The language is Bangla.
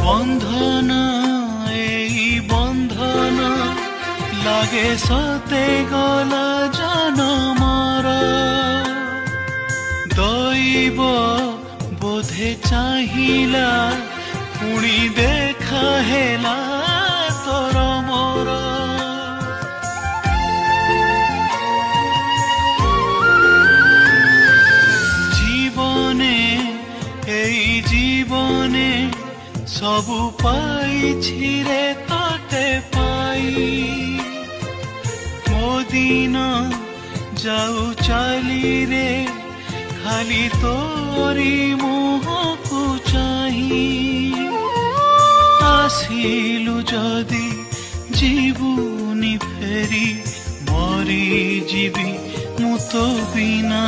বন্ধন এই বন্ধন লাগে সতে গলা জনমর দৈব বোধে চাহিলা পুଣି দেখা হেলা তোর মোর জীবনে এই জীবনে সবু পাইছি রে তোতে পাই মো দিন যাও চালি রে খালি তোরি মুহକୁ চাহি আসিলু যদি জীবুনি ফেরি মরি ଯିବି ମୁଁ ତୋ ବିନା